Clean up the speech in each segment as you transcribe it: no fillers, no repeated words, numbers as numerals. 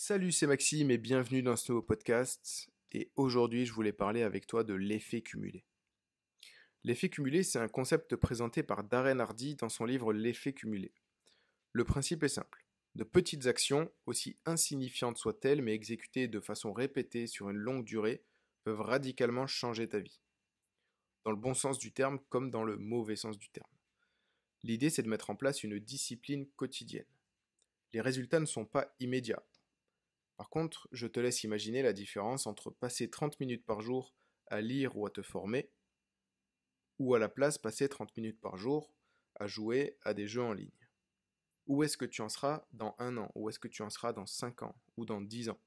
Salut, c'est Maxime et bienvenue dans ce nouveau podcast. Et aujourd'hui, je voulais parler avec toi de l'effet cumulé. L'effet cumulé, c'est un concept présenté par Darren Hardy dans son livre L'effet cumulé. Le principe est simple. De petites actions, aussi insignifiantes soient-elles, mais exécutées de façon répétée sur une longue durée, peuvent radicalement changer ta vie. Dans le bon sens du terme comme dans le mauvais sens du terme. L'idée, c'est de mettre en place une discipline quotidienne. Les résultats ne sont pas immédiats. Par contre, je te laisse imaginer la différence entre passer 30 minutes par jour à lire ou à te former, ou à la place passer 30 minutes par jour à jouer à des jeux en ligne. Où est-ce que tu en seras dans 1 an? Où est-ce que tu en seras dans 5 ans? Ou dans 10 ans?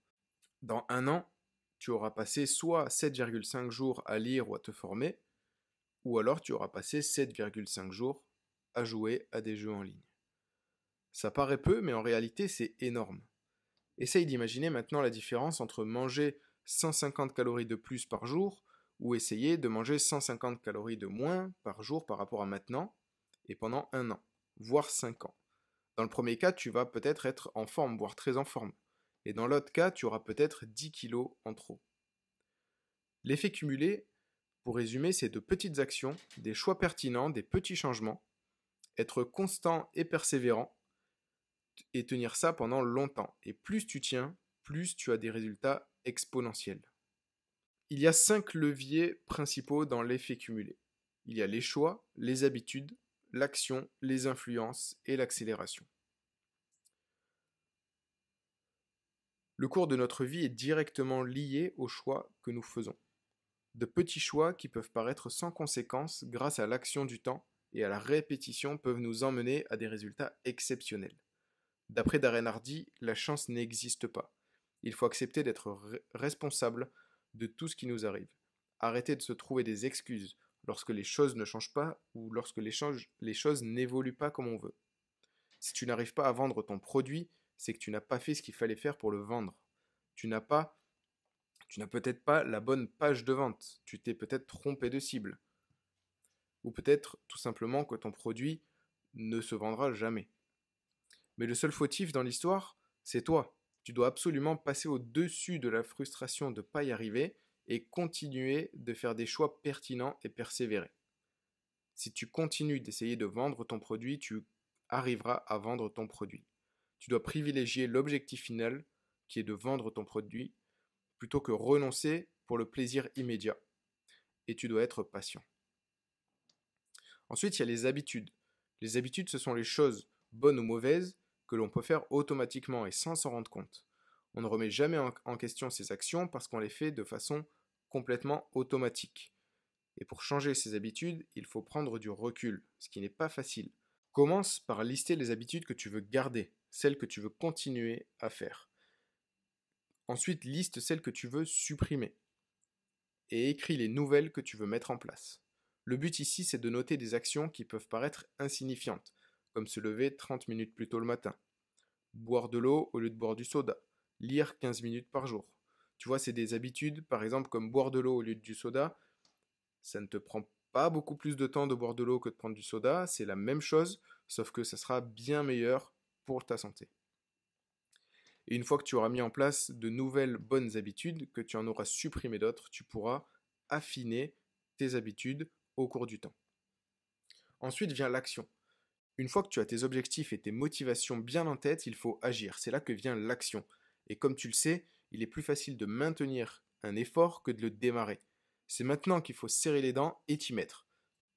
Dans 1 an, tu auras passé soit 7,5 jours à lire ou à te former, ou alors tu auras passé 7,5 jours à jouer à des jeux en ligne. Ça paraît peu, mais en réalité c'est énorme. Essaye d'imaginer maintenant la différence entre manger 150 calories de plus par jour ou essayer de manger 150 calories de moins par jour par rapport à maintenant et pendant 1 an, voire 5 ans. Dans le premier cas, tu vas peut-être être en forme, voire très en forme. Et dans l'autre cas, tu auras peut-être 10 kilos en trop. L'effet cumulé, pour résumer, c'est de petites actions, des choix pertinents, des petits changements, être constant et persévérant, et tenir ça pendant longtemps. Et plus tu tiens, plus tu as des résultats exponentiels. Il y a 5 leviers principaux dans l'effet cumulé. Il y a les choix, les habitudes, l'action, les influences et l'accélération. Le cours de notre vie est directement lié aux choix que nous faisons. De petits choix qui peuvent paraître sans conséquence grâce à l'action du temps et à la répétition peuvent nous emmener à des résultats exceptionnels. D'après Darren Hardy, la chance n'existe pas. Il faut accepter d'être responsable de tout ce qui nous arrive. Arrêter de se trouver des excuses lorsque les choses ne changent pas ou lorsque les choses n'évoluent pas comme on veut. Si tu n'arrives pas à vendre ton produit, c'est que tu n'as pas fait ce qu'il fallait faire pour le vendre. Tu n'as peut-être pas la bonne page de vente. Tu t'es peut-être trompé de cible. Ou peut-être tout simplement que ton produit ne se vendra jamais. Mais le seul fautif dans l'histoire, c'est toi. Tu dois absolument passer au-dessus de la frustration de ne pas y arriver et continuer de faire des choix pertinents et persévérer. Si tu continues d'essayer de vendre ton produit, tu arriveras à vendre ton produit. Tu dois privilégier l'objectif final, qui est de vendre ton produit, plutôt que renoncer pour le plaisir immédiat. Et tu dois être patient. Ensuite, il y a les habitudes. Les habitudes, ce sont les choses, bonnes ou mauvaises, que l'on peut faire automatiquement et sans s'en rendre compte. On ne remet jamais en question ces actions parce qu'on les fait de façon complètement automatique. Et pour changer ces habitudes, il faut prendre du recul, ce qui n'est pas facile. Commence par lister les habitudes que tu veux garder, celles que tu veux continuer à faire. Ensuite, liste celles que tu veux supprimer. Et écris les nouvelles que tu veux mettre en place. Le but ici, c'est de noter des actions qui peuvent paraître insignifiantes, comme se lever 30 minutes plus tôt le matin, boire de l'eau au lieu de boire du soda, lire 15 minutes par jour. Tu vois, c'est des habitudes, par exemple, comme boire de l'eau au lieu du soda. Ça ne te prend pas beaucoup plus de temps de boire de l'eau que de prendre du soda. C'est la même chose, sauf que ça sera bien meilleur pour ta santé. Et une fois que tu auras mis en place de nouvelles bonnes habitudes, que tu en auras supprimé d'autres, tu pourras affiner tes habitudes au cours du temps. Ensuite vient l'action. Une fois que tu as tes objectifs et tes motivations bien en tête, il faut agir. C'est là que vient l'action. Et comme tu le sais, il est plus facile de maintenir un effort que de le démarrer. C'est maintenant qu'il faut serrer les dents et t'y mettre.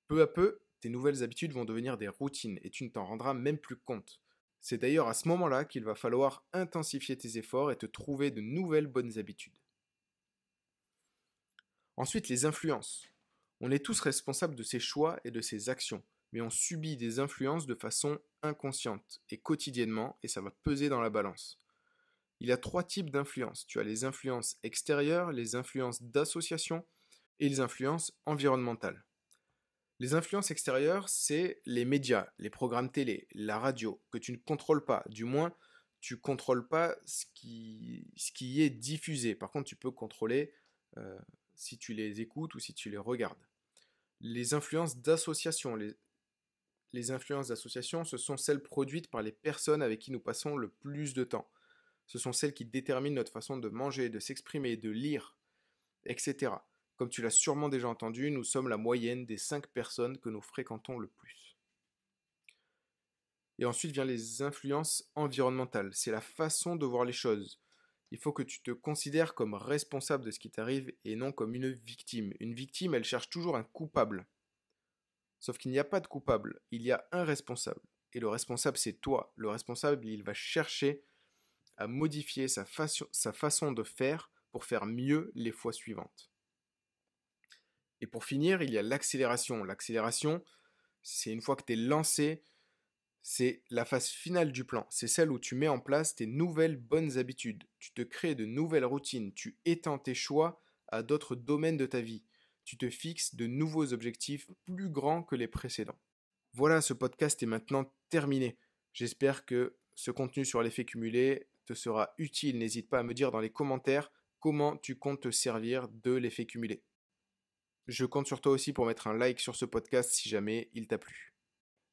Peu à peu, tes nouvelles habitudes vont devenir des routines et tu ne t'en rendras même plus compte. C'est d'ailleurs à ce moment-là qu'il va falloir intensifier tes efforts et te trouver de nouvelles bonnes habitudes. Ensuite, les influences. On est tous responsables de ses choix et de ses actions, mais on subit des influences de façon inconsciente et quotidiennement, et ça va peser dans la balance. Il y a 3 types d'influences. Tu as les influences extérieures, les influences d'association et les influences environnementales. Les influences extérieures, c'est les médias, les programmes télé, la radio, que tu ne contrôles pas. Du moins, tu ne contrôles pas ce qui y est diffusé. Par contre, tu peux contrôler si tu les écoutes ou si tu les regardes. Les influences d'association. Les influences d'association, ce sont celles produites par les personnes avec qui nous passons le plus de temps. Ce sont celles qui déterminent notre façon de manger, de s'exprimer, de lire, etc. Comme tu l'as sûrement déjà entendu, nous sommes la moyenne des 5 personnes que nous fréquentons le plus. Et ensuite vient les influences environnementales. C'est la façon de voir les choses. Il faut que tu te considères comme responsable de ce qui t'arrive et non comme une victime. Une victime, elle cherche toujours un coupable. Sauf qu'il n'y a pas de coupable, il y a un responsable. Et le responsable, c'est toi. Le responsable, il va chercher à modifier sa façon de faire pour faire mieux les fois suivantes. Et pour finir, il y a l'accélération. L'accélération, c'est une fois que tu es lancé, c'est la phase finale du plan. C'est celle où tu mets en place tes nouvelles bonnes habitudes. Tu te crées de nouvelles routines. Tu étends tes choix à d'autres domaines de ta vie. Tu te fixes de nouveaux objectifs plus grands que les précédents. Voilà, ce podcast est maintenant terminé. J'espère que ce contenu sur l'effet cumulé te sera utile. N'hésite pas à me dire dans les commentaires comment tu comptes te servir de l'effet cumulé. Je compte sur toi aussi pour mettre un like sur ce podcast si jamais il t'a plu.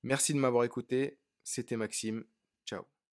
Merci de m'avoir écouté, c'était Maxime, ciao.